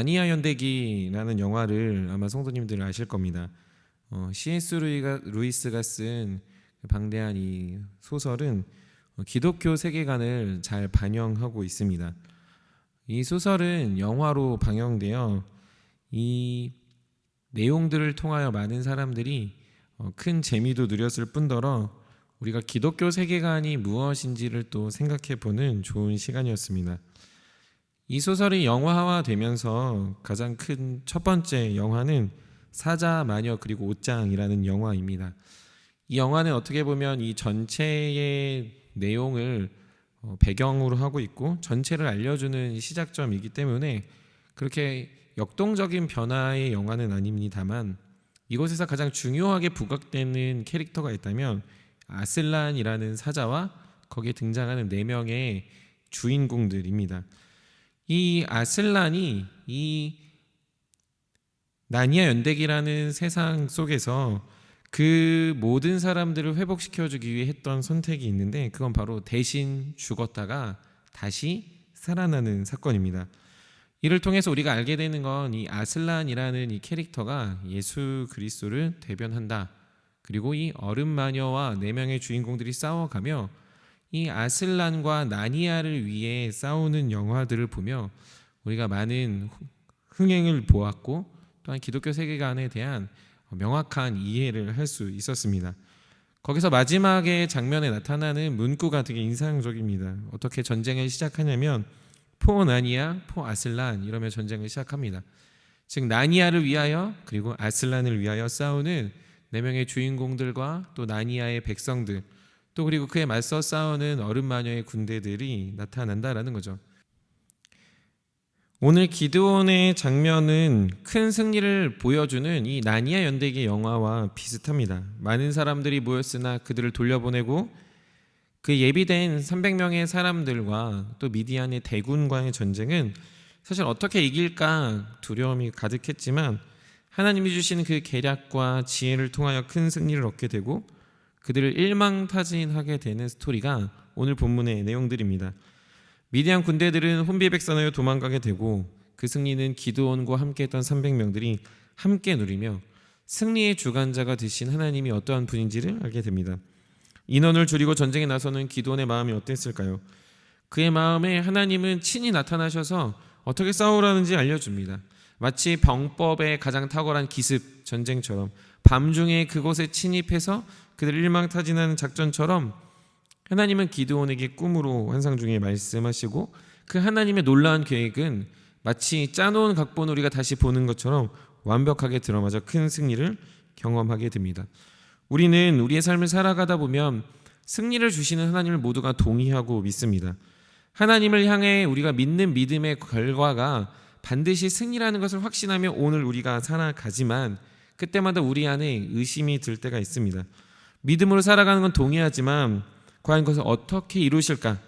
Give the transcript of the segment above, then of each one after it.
나니아 연대기라는 영화를 아마 성도님들 아실 겁니다. C.S. 루이스가 쓴 방대한 이 소설은 기독교 세계관을 잘 반영하고 있습니다. 이 소설은 영화로 방영되어 이 내용들을 통하여 많은 사람들이 큰 재미도 누렸을 뿐더러 우리가 기독교 세계관이 무엇인지를 또 생각해보는 좋은 시간이었습니다. 이 소설이 영화화되면서 가장 큰 첫 번째 영화는 사자, 마녀 그리고 옷장이라는 영화입니다. 이 영화는 어떻게 보면 이 전체의 내용을 배경으로 하고 있고 전체를 알려주는 시작점이기 때문에 그렇게 역동적인 변화의 영화는 아닙니다만, 이곳에서 가장 중요하게 부각되는 캐릭터가 있다면 아슬란이라는 사자와 거기에 등장하는 4명의 주인공들입니다. 이 아슬란이 이 나니아 연대기라는 세상 속에서 그 모든 사람들을 회복시켜주기 위해 했던 선택이 있는데, 그건 바로 대신 죽었다가 다시 살아나는 사건입니다. 이를 통해서 우리가 알게 되는 건 이 아슬란이라는 이 캐릭터가 예수 그리스도를 대변한다. 그리고 이 얼음 마녀와 4명의 주인공들이 싸워가며 이 아슬란과 나니아를 위해 싸우는 영화들을 보며 우리가 많은 흥행을 보았고 또한 기독교 세계관에 대한 명확한 이해를 할 수 있었습니다. 거기서 마지막에 장면에 나타나는 문구가 되게 인상적입니다. 어떻게 전쟁을 시작하냐면 포 나니아, 포 아슬란 이러며 전쟁을 시작합니다. 즉 나니아를 위하여 그리고 아슬란을 위하여 싸우는 4명의 주인공들과 또 나니아의 백성들, 또 그리고 그에 맞서 싸우는 얼음 마녀의 군대들이 나타난다라는 거죠. 오늘 기드온의 장면은 큰 승리를 보여주는 이 나니아 연대기 영화와 비슷합니다. 많은 사람들이 모였으나 그들을 돌려보내고 그 예비된 300명의 사람들과 또 미디안의 대군과의 전쟁은 사실 어떻게 이길까 두려움이 가득했지만 하나님이 주신 그 계략과 지혜를 통하여 큰 승리를 얻게 되고 그들을 일망타진하게 되는 스토리가 오늘 본문의 내용들입니다. 미디안 군대들은 혼비백산하여 도망가게 되고 그 승리는 기드온과 함께했던 300명들이 함께 누리며 승리의 주관자가 되신 하나님이 어떠한 분인지를 알게 됩니다. 인원을 줄이고 전쟁에 나서는 기드온의 마음이 어땠을까요? 그의 마음에 하나님은 친히 나타나셔서 어떻게 싸우라는지 알려줍니다. 마치 병법에 가장 탁월한 기습 전쟁처럼 밤중에 그곳에 침입해서 그들을 일망타진하는 작전처럼 하나님은 기드온에게 꿈으로 환상 중에 말씀하시고 그 하나님의 놀라운 계획은 마치 짜놓은 각본을 우리가 다시 보는 것처럼 완벽하게 들어맞아 큰 승리를 경험하게 됩니다. 우리는 우리의 삶을 살아가다 보면 승리를 주시는 하나님을 모두가 동의하고 믿습니다. 하나님을 향해 우리가 믿는 믿음의 결과가 반드시 승리라는 것을 확신하며 오늘 우리가 살아가지만 그때마다 우리 안에 의심이 들 때가 있습니다. 믿음으로 살아가는 건 동의하지만 과연 그것을 어떻게 이루실까?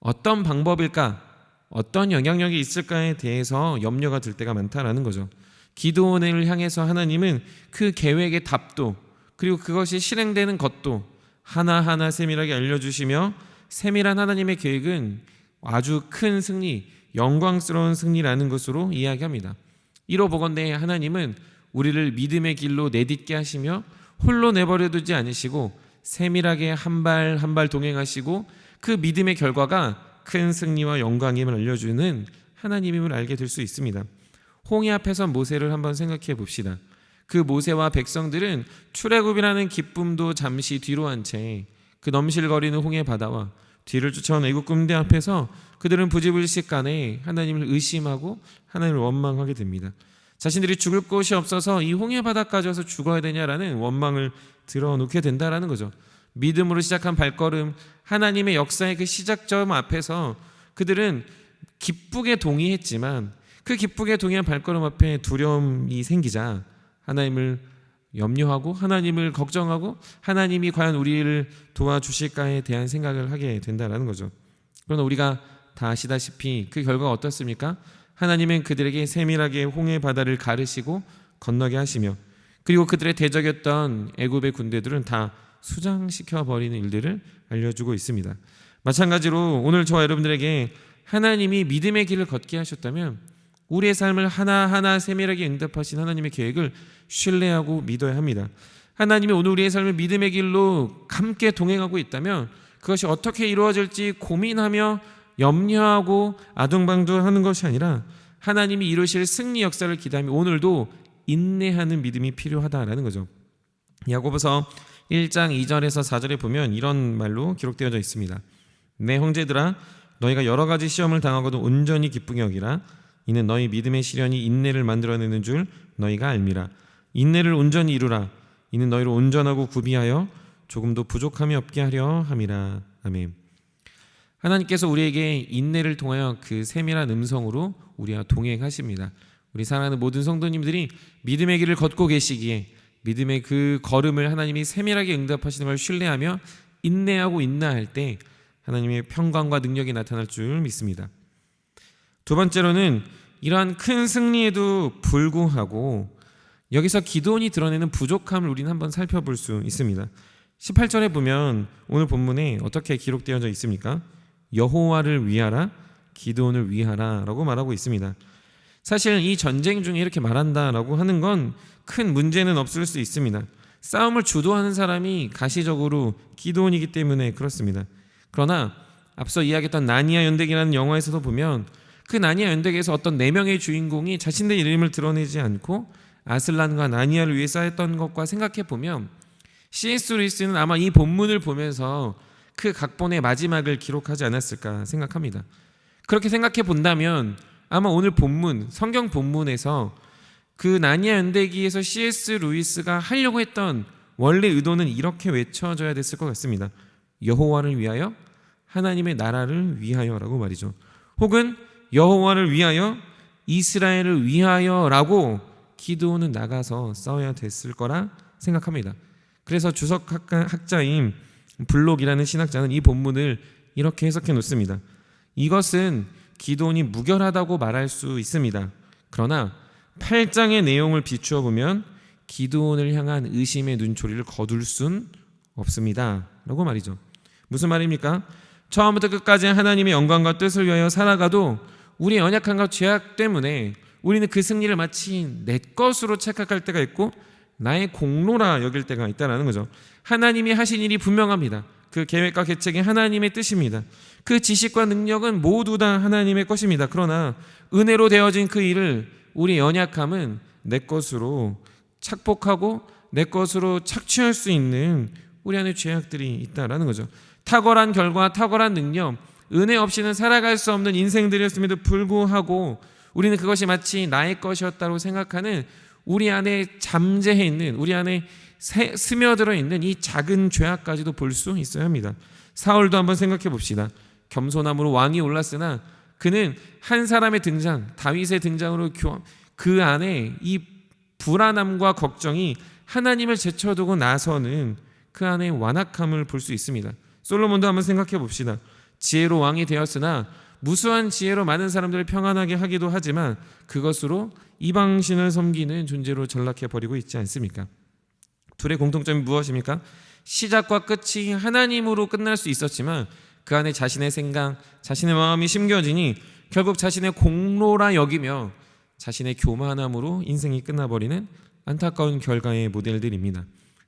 어떤 방법일까? 어떤 영향력이 있을까에 대해서 염려가 들 때가 많다라는 거죠. 기드온을 향해서 하나님은 그 계획의 답도 그리고 그것이 실행되는 것도 하나하나 세밀하게 알려주시며 세밀한 하나님의 계획은 아주 큰 승리, 영광스러운 승리라는 것으로 이야기합니다. 이로 보건대 하나님은 우리를 믿음의 길로 내딛게 하시며 홀로 내버려두지 않으시고 세밀하게 한 발 한 발 동행하시고 그 믿음의 결과가 큰 승리와 영광임을 알려주는 하나님임을 알게 될 수 있습니다. 홍해 앞에서 모세를 한번 생각해 봅시다. 그 모세와 백성들은 출애굽이라는 기쁨도 잠시 뒤로 한 채 그 넘실거리는 홍해 바다와 뒤를 쫓아온 애국 군대 앞에서 그들은 부지불식간에 하나님을 의심하고 하나님을 원망하게 됩니다. 자신들이 죽을 곳이 없어서 이 홍해 바다까지 와서 죽어야 되냐라는 원망을 드러놓게 된다라는 거죠. 믿음으로 시작한 발걸음, 하나님의 역사의 그 시작점 앞에서 그들은 기쁘게 동의했지만 그 기쁘게 동의한 발걸음 앞에 두려움이 생기자 하나님을 염려하고 하나님을 걱정하고 하나님이 과연 우리를 도와주실까에 대한 생각을 하게 된다는 거죠. 그러나 우리가 다 아시다시피 그 결과가 어떻습니까? 하나님은 그들에게 세밀하게 홍해 바다를 가르시고 건너게 하시며 그리고 그들의 대적이었던 애굽의 군대들은 다 수장시켜버리는 일들을 알려주고 있습니다. 마찬가지로 오늘 저와 여러분들에게 하나님이 믿음의 길을 걷게 하셨다면 우리의 삶을 하나하나 세밀하게 응답하신 하나님의 계획을 신뢰하고 믿어야 합니다. 하나님이 오늘 우리의 삶을 믿음의 길로 함께 동행하고 있다면 그것이 어떻게 이루어질지 고민하며 염려하고 아둥바둥하는 것이 아니라 하나님이 이루실 승리 역사를 기대하며 오늘도 인내하는 믿음이 필요하다라는 거죠. 야고보서 1장 2절에서 4절에 보면 이런 말로 기록되어져 있습니다. 내 형제들아, 너희가 여러 가지 시험을 당하고도 온전히 기쁘게 여기라. 이는 너희 믿음의 시련이 인내를 만들어내는 줄 너희가 알미라. 인내를 온전히 이루라. 이는 너희를 온전하고 구비하여 조금도 부족함이 없게 하려 함이라. 아멘. 하나님께서 우리에게 인내를 통하여 그 세밀한 음성으로 우리와 동행하십니다. 우리 사랑하는 모든 성도님들이 믿음의 길을 걷고 계시기에 믿음의 그 걸음을 하나님이 세밀하게 응답하시는 걸 신뢰하며 인내하고 인내할 때 하나님의 평강과 능력이 나타날 줄 믿습니다. 두 번째로는 이러한 큰 승리에도 불구하고 여기서 기도원이 드러내는 부족함을 우리는 한번 살펴볼 수 있습니다. 18절에 보면 오늘 본문에 어떻게 기록되어져 있습니까? 여호와를 위하라, 기도원을 위하라 라고 말하고 있습니다. 사실 이 전쟁 중에 이렇게 말한다라고 하는 건 큰 문제는 없을 수 있습니다. 싸움을 주도하는 사람이 가시적으로 기도원이기 때문에 그렇습니다. 그러나 앞서 이야기했던 나니아 연대기라는 영화에서도 보면 그 나니아 연대기에서 어떤 4명의 주인공이 자신들의 이름을 드러내지 않고 아슬란과 나니아를 위해 싸웠던 것과 생각해 보면 C.S. 루이스는 아마 이 본문을 보면서 그 각본의 마지막을 기록하지 않았을까 생각합니다. 그렇게 생각해 본다면 아마 오늘 본문, 성경 본문에서 그 나니아 연대기에서 C.S. 루이스가 하려고 했던 원래 의도는 이렇게 외쳐져야 됐을 것 같습니다. 여호와를 위하여, 하나님의 나라를 위하여라고 말이죠. 혹은 여호와를 위하여, 이스라엘을 위하여라고 기도원은 나가서 싸워야 됐을 거라 생각합니다. 그래서 주석 학자인 블록이라는 신학자는 이 본문을 이렇게 해석해 놓습니다. 이것은 기도원이 무결하다고 말할 수 있습니다. 그러나 8장의 내용을 비추어 보면 기도원을 향한 의심의 눈초리를 거둘 순 없습니다 라고 말이죠. 무슨 말입니까? 처음부터 끝까지 하나님의 영광과 뜻을 위하여 살아가도 우리의 연약함과 죄악 때문에 우리는 그 승리를 마치 내 것으로 착각할 때가 있고 나의 공로라 여길 때가 있다는 거죠. 하나님이 하신 일이 분명합니다. 그 계획과 계책이 하나님의 뜻입니다. 그 지식과 능력은 모두 다 하나님의 것입니다. 그러나 은혜로 되어진 그 일을 우리 연약함은 내 것으로 착복하고 내 것으로 착취할 수 있는 우리 안에 죄악들이 있다라는 거죠. 탁월한 결과, 탁월한 능력, 은혜 없이는 살아갈 수 없는 인생들이었음에도 불구하고 우리는 그것이 마치 나의 것이었다고 생각하는 우리 안에 잠재해 있는, 우리 안에 스며들어 있는 이 작은 죄악까지도 볼 수 있어야 합니다. 사울도 한번 생각해 봅시다. 겸손함으로 왕이 올랐으나 그는 한 사람의 등장, 다윗의 등장으로 그 안에 이 불안함과 걱정이 하나님을 제쳐두고 나서는 그 안에 완악함을 볼 수 있습니다. 솔로몬도 한번 생각해 봅시다. 지혜로 왕이 되었으나 무수한 지혜로 많은 사람들을 평안하게 하기도 하지만 그것으로 이방신을 섬기는 존재로 전락해 버리고 있지 않습니까? 둘의 공통점이 무엇입니까? 시작과 끝이 하나님으로 끝날 수 있었지만 그 안에 자신의 생각, 자신의 마음이 심겨지니 결국 자신의 공로라 여기며 자신의 교만함으로 인생이 끝나버리는 안타까운 결과의 모델들입니다.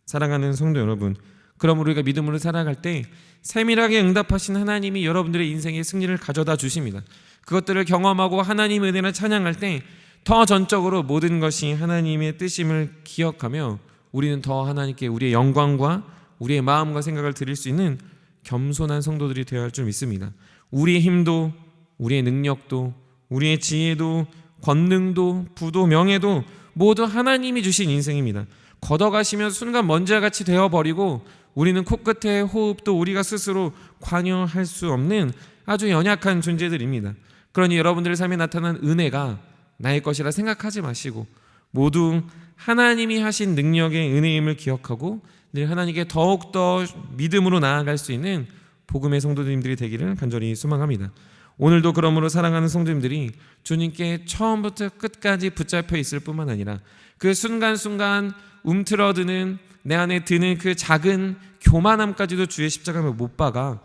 사랑하는 성도 여러분, 그럼 우리가 믿음으로 살아갈 때 세밀하게 응답하신 하나님이 여러분들의 인생의 승리를 가져다 주십니다. 그것들을 경험하고 하나님의 은혜를 찬양할 때 더 전적으로 모든 것이 하나님의 뜻임을 기억하며 우리는 더 하나님께 우리의 영광과 우리의 마음과 생각을 드릴 수 있는 겸손한 성도들이 되어야 할 줄 믿습니다. 우리의 힘도, 우리의 능력도, 우리의 지혜도, 권능도, 부도, 명예도 모두 하나님이 주신 인생입니다. 걷어가시면 순간 먼지와 같이 되어버리고 우리는 코끝의 호흡도 우리가 스스로 관여할 수 없는 아주 연약한 존재들입니다. 그러니 여러분들의 삶에 나타난 은혜가 나의 것이라 생각하지 마시고 모두 하나님이 하신 능력의 은혜임을 기억하고 늘 하나님께 더욱더 믿음으로 나아갈 수 있는 복음의 성도님들이 되기를 간절히 소망합니다. 오늘도 그러므로 사랑하는 성도님들이 주님께 처음부터 끝까지 붙잡혀 있을 뿐만 아니라 그 순간순간 움트러드는 내 안에 드는 그 작은 교만함까지도 주의 십자가에 못 박아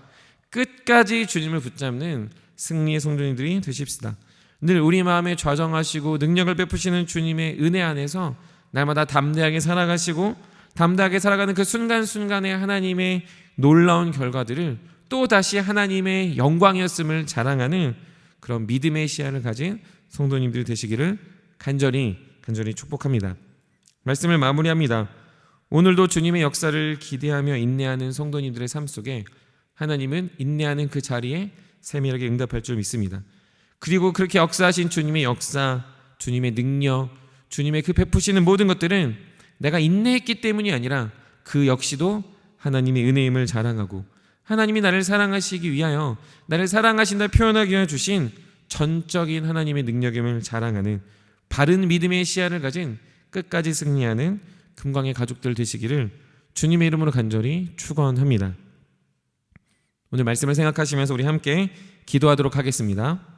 끝까지 주님을 붙잡는 승리의 성도님들이 되십시다. 늘 우리 마음에 좌정하시고 능력을 베푸시는 주님의 은혜 안에서 날마다 담대하게 살아가시고 담대하게 살아가는 그 순간순간의 하나님의 놀라운 결과들을 또 다시 하나님의 영광이었음을 자랑하는 그런 믿음의 시야를 가진 성도님들이 되시기를 간절히 축복합니다. 말씀을 마무리합니다. 오늘도 주님의 역사를 기대하며 인내하는 성도님들의 삶 속에 하나님은 인내하는 그 자리에 세밀하게 응답할 줄 믿습니다. 그리고 그렇게 역사하신 주님의 역사, 주님의 능력, 주님의 그 베푸시는 모든 것들은 내가 인내했기 때문이 아니라 그 역시도 하나님의 은혜임을 자랑하고 하나님이 나를 사랑하시기 위하여 나를 사랑하신다 표현하기 위해 주신 전적인 하나님의 능력임을 자랑하는 바른 믿음의 시야를 가진 끝까지 승리하는 금광의 가족들 되시기를 주님의 이름으로 간절히 축원합니다. 오늘 말씀을 생각하시면서 우리 함께 기도하도록 하겠습니다.